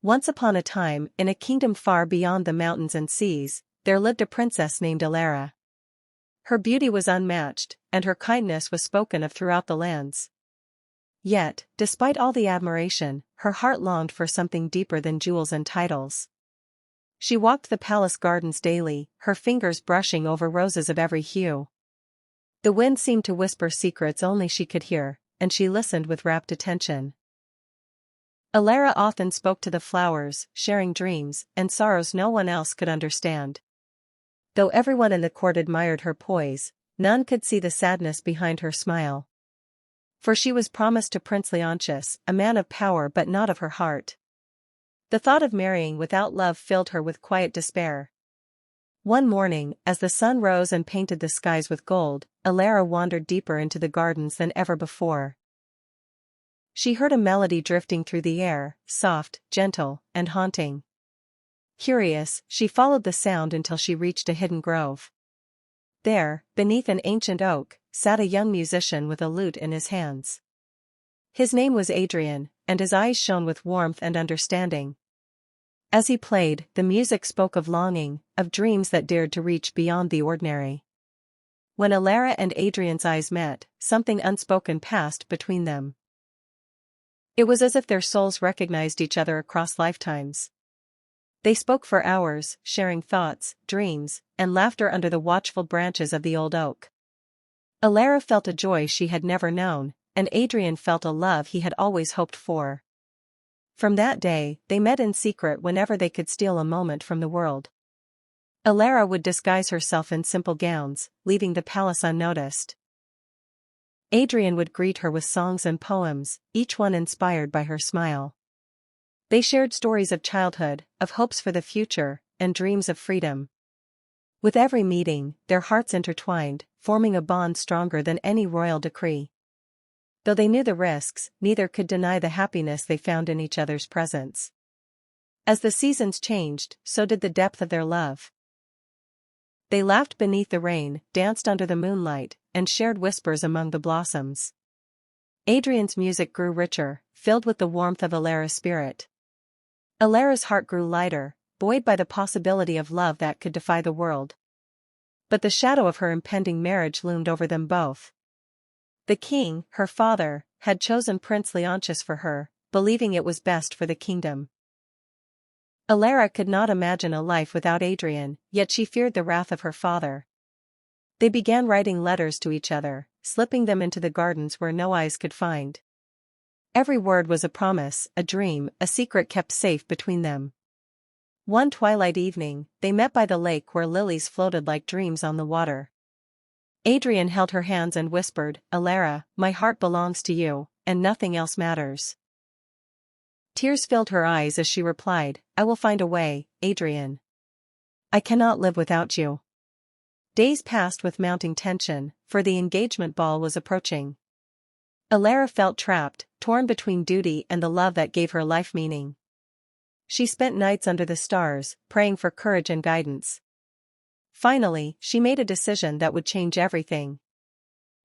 Once upon a time, in a kingdom far beyond the mountains and seas, there lived a princess named Elara. Her beauty was unmatched, and her kindness was spoken of throughout the lands. Yet, despite all the admiration, her heart longed for something deeper than jewels and titles. She walked the palace gardens daily, her fingers brushing over roses of every hue. The wind seemed to whisper secrets only she could hear, and she listened with rapt attention. Elara often spoke to the flowers, sharing dreams and sorrows no one else could understand. Though everyone in the court admired her poise, none could see the sadness behind her smile. For she was promised to Prince Leontius, a man of power but not of her heart. The thought of marrying without love filled her with quiet despair. One morning, as the sun rose and painted the skies with gold, Elara wandered deeper into the gardens than ever before. She heard a melody drifting through the air, soft, gentle, and haunting. Curious, she followed the sound until she reached a hidden grove. There, beneath an ancient oak, sat a young musician with a lute in his hands. His name was Adrian, and his eyes shone with warmth and understanding. As he played, the music spoke of longing, of dreams that dared to reach beyond the ordinary. When Elara and Adrian's eyes met, something unspoken passed between them. It was as if their souls recognized each other across lifetimes. They spoke for hours, sharing thoughts, dreams, and laughter under the watchful branches of the old oak. Elara felt a joy she had never known, and Adrian felt a love he had always hoped for. From that day, they met in secret whenever they could steal a moment from the world. Elara would disguise herself in simple gowns, leaving the palace unnoticed. Adrian would greet her with songs and poems, each one inspired by her smile. They shared stories of childhood, of hopes for the future, and dreams of freedom. With every meeting, their hearts intertwined, forming a bond stronger than any royal decree. Though they knew the risks, neither could deny the happiness they found in each other's presence. As the seasons changed, so did the depth of their love. They laughed beneath the rain, danced under the moonlight, and shared whispers among the blossoms. Adrian's music grew richer, filled with the warmth of Elara's spirit. Elara's heart grew lighter, buoyed by the possibility of love that could defy the world. But the shadow of her impending marriage loomed over them both. The king, her father, had chosen Prince Leontius for her, believing it was best for the kingdom. Elara could not imagine a life without Adrian, yet she feared the wrath of her father. They began writing letters to each other, slipping them into the gardens where no eyes could find. Every word was a promise, a dream, a secret kept safe between them. One twilight evening, they met by the lake where lilies floated like dreams on the water. Adrian held her hands and whispered, "Elara, my heart belongs to you, and nothing else matters." Tears filled her eyes as she replied, "I will find a way, Adrian. I cannot live without you." Days passed with mounting tension, for the engagement ball was approaching. Elara felt trapped, torn between duty and the love that gave her life meaning. She spent nights under the stars, praying for courage and guidance. Finally, she made a decision that would change everything.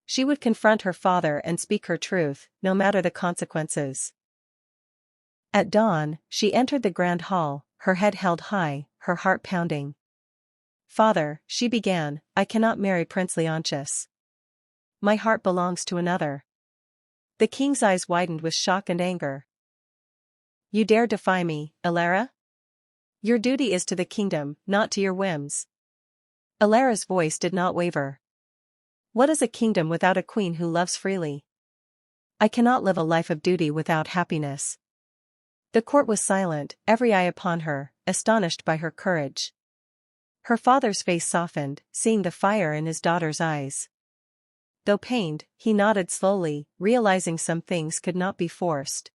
She would confront her father and speak her truth, no matter the consequences. At dawn, she entered the grand hall, her head held high, her heart pounding. "Father," she began, "I cannot marry Prince Leontius. My heart belongs to another." The king's eyes widened with shock and anger. "You dare defy me, Elara? Your duty is to the kingdom, not to your whims." Elara's voice did not waver. "What is a kingdom without a queen who loves freely? I cannot live a life of duty without happiness." The court was silent, every eye upon her, astonished by her courage. Her father's face softened, seeing the fire in his daughter's eyes. Though pained, he nodded slowly, realizing some things could not be forced.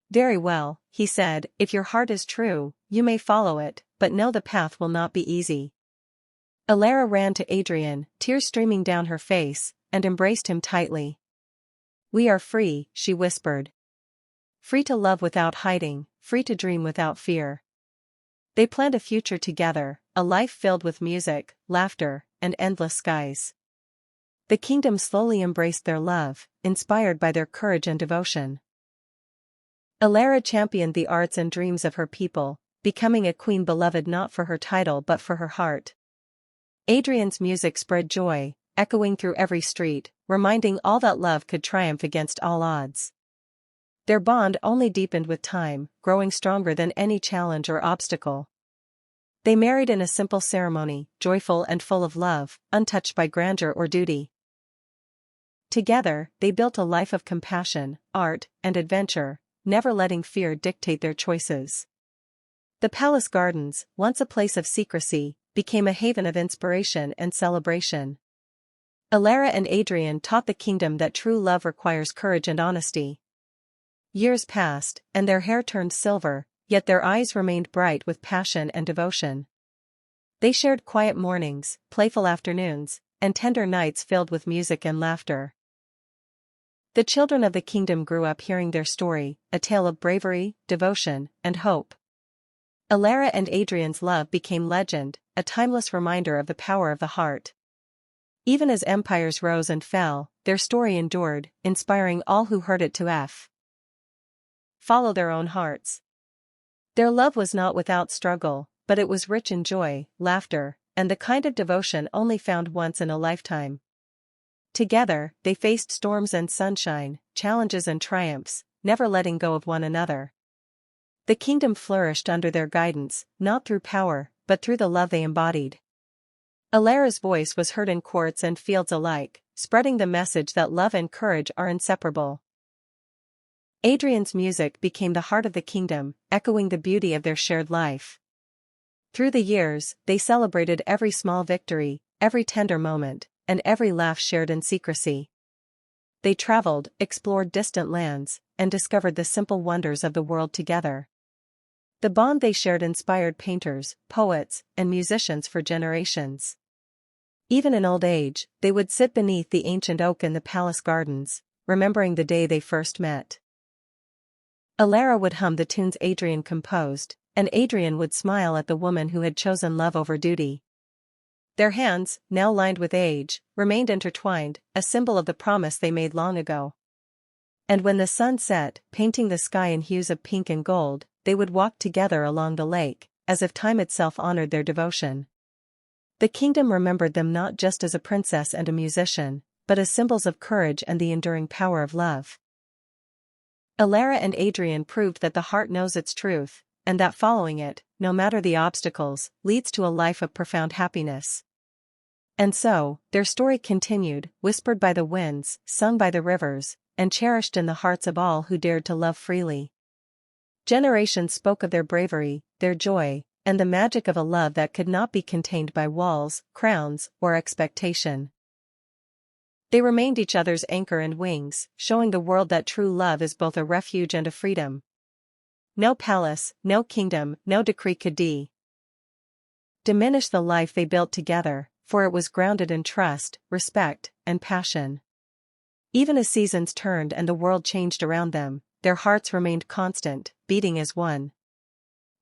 "Very well," he said, "if your heart is true, you may follow it, but know the path will not be easy." Elara ran to Adrian, tears streaming down her face, and embraced him tightly. "We are free," she whispered. "Free to love without hiding, free to dream without fear." They planned a future together, a life filled with music, laughter, and endless skies. The kingdom slowly embraced their love, inspired by their courage and devotion. Elara championed the arts and dreams of her people, becoming a queen beloved not for her title but for her heart. Adrian's music spread joy, echoing through every street, reminding all that love could triumph against all odds. Their bond only deepened with time, growing stronger than any challenge or obstacle. They married in a simple ceremony, joyful and full of love, untouched by grandeur or duty. Together, they built a life of compassion, art, and adventure, never letting fear dictate their choices. The palace gardens, once a place of secrecy, became a haven of inspiration and celebration. Elara and Adrian taught the kingdom that true love requires courage and honesty. Years passed, and their hair turned silver, yet their eyes remained bright with passion and devotion. They shared quiet mornings, playful afternoons, and tender nights filled with music and laughter. The children of the kingdom grew up hearing their story, a tale of bravery, devotion, and hope. Elara and Adrian's love became legend, a timeless reminder of the power of the heart. Even as empires rose and fell, their story endured, inspiring all who heard it to follow their own hearts. Their love was not without struggle, but it was rich in joy, laughter, and the kind of devotion only found once in a lifetime. Together, they faced storms and sunshine, challenges and triumphs, never letting go of one another. The kingdom flourished under their guidance, not through power, but through the love they embodied. Elara's voice was heard in courts and fields alike, spreading the message that love and courage are inseparable. Adrian's music became the heart of the kingdom, echoing the beauty of their shared life. Through the years, they celebrated every small victory, every tender moment, and every laugh shared in secrecy. They traveled, explored distant lands, and discovered the simple wonders of the world together. The bond they shared inspired painters, poets, and musicians for generations. Even in old age, they would sit beneath the ancient oak in the palace gardens, remembering the day they first met. Elara would hum the tunes Adrian composed, and Adrian would smile at the woman who had chosen love over duty. Their hands, now lined with age, remained intertwined, a symbol of the promise they made long ago. And when the sun set, painting the sky in hues of pink and gold, they would walk together along the lake, as if time itself honored their devotion. The kingdom remembered them not just as a princess and a musician, but as symbols of courage and the enduring power of love. Elara and Adrian proved that the heart knows its truth, and that following it, no matter the obstacles, leads to a life of profound happiness. And so, their story continued, whispered by the winds, sung by the rivers, and cherished in the hearts of all who dared to love freely. Generations spoke of their bravery, their joy, and the magic of a love that could not be contained by walls, crowns, or expectation. They remained each other's anchor and wings, showing the world that true love is both a refuge and a freedom. No palace, no kingdom, no decree could diminish the life they built together, for it was grounded in trust, respect, and passion. Even as seasons turned and the world changed around them, their hearts remained constant, beating as one.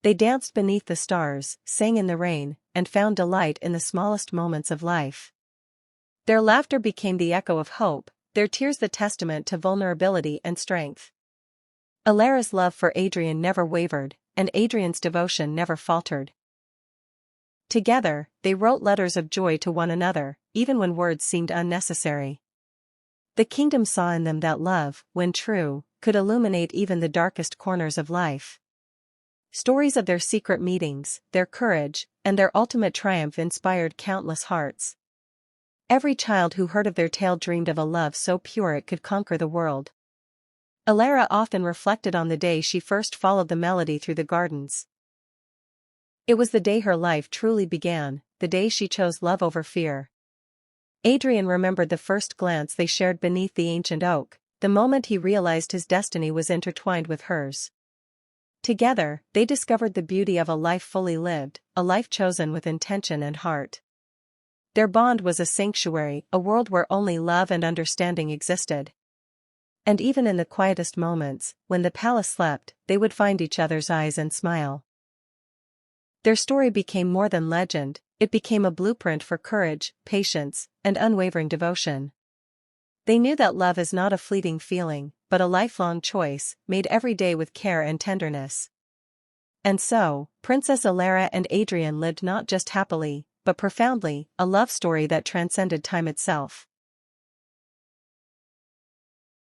They danced beneath the stars, sang in the rain, and found delight in the smallest moments of life. Their laughter became the echo of hope, their tears the testament to vulnerability and strength. Elara's love for Adrian never wavered, and Adrian's devotion never faltered. Together, they wrote letters of joy to one another, even when words seemed unnecessary. The kingdom saw in them that love, when true, could illuminate even the darkest corners of life. Stories of their secret meetings, their courage, and their ultimate triumph inspired countless hearts. Every child who heard of their tale dreamed of a love so pure it could conquer the world. Elara often reflected on the day she first followed the melody through the gardens. It was the day her life truly began, the day she chose love over fear. Adrian remembered the first glance they shared beneath the ancient oak, the moment he realized his destiny was intertwined with hers. Together, they discovered the beauty of a life fully lived, a life chosen with intention and heart. Their bond was a sanctuary, a world where only love and understanding existed. And even in the quietest moments, when the palace slept, they would find each other's eyes and smile. Their story became more than legend, it became a blueprint for courage, patience, and unwavering devotion. They knew that love is not a fleeting feeling, but a lifelong choice, made every day with care and tenderness. And so, Princess Elara and Adrian lived not just happily, but profoundly, a love story that transcended time itself.